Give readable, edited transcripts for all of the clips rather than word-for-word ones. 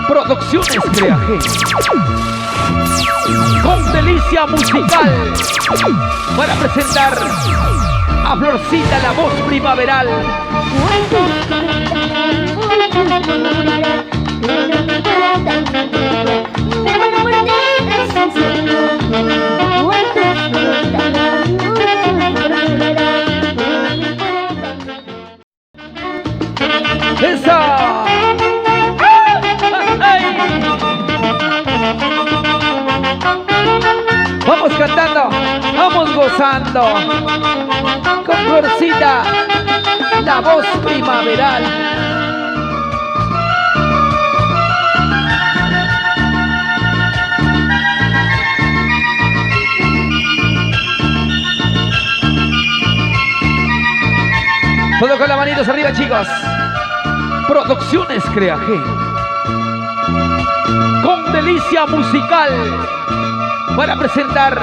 Producciones Creaje. Con delicia musical para presentar a Florcita, la voz primaveral. ¡Esa! Vamos cantando, vamos gozando con Florcita, la voz primaveral. Todo con las manitos arriba, chicos. Producciones Creaje. Con delicia musical para presentar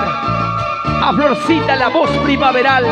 a Florcita, la voz primaveral.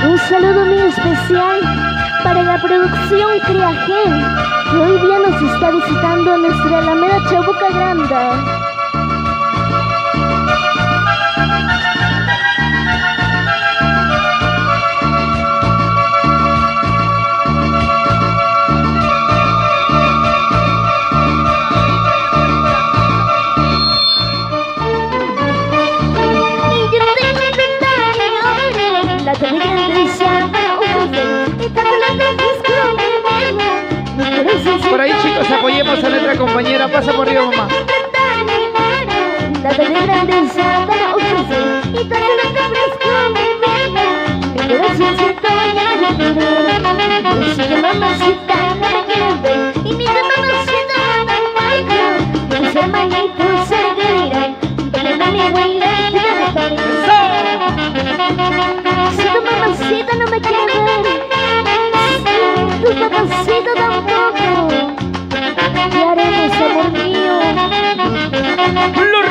Un saludo muy especial para la producción Creaje, que hoy día nos está visitando en nuestra Alameda Chabuca Grande. Por ahí, chicos, apoyemos a nuestra compañera. Pasa por arriba, mamá.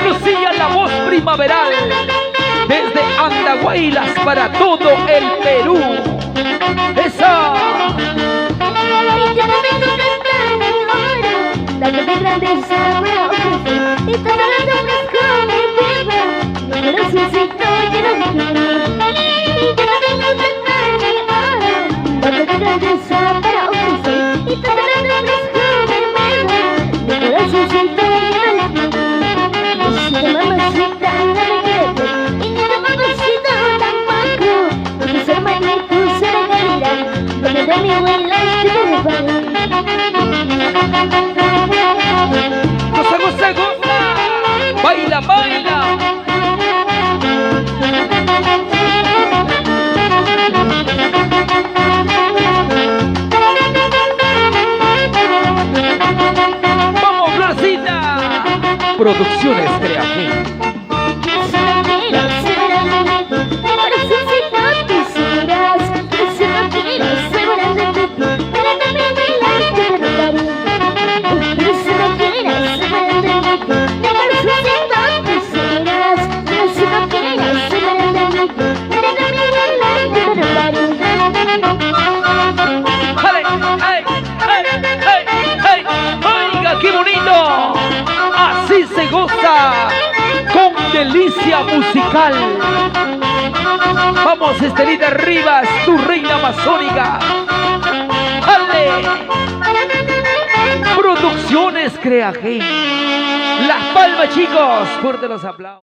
Lucía, la voz primaveral, desde Andahuaylas para todo el Perú. ¡Esa! Producciones Creagen. ¡Qué bonito! Así se goza con delicia musical. Vamos, Estelita Rivas, tu reina amazónica. ¡Ale! Producciones Creagen. Las Palmas, chicos. Fuerte los aplausos.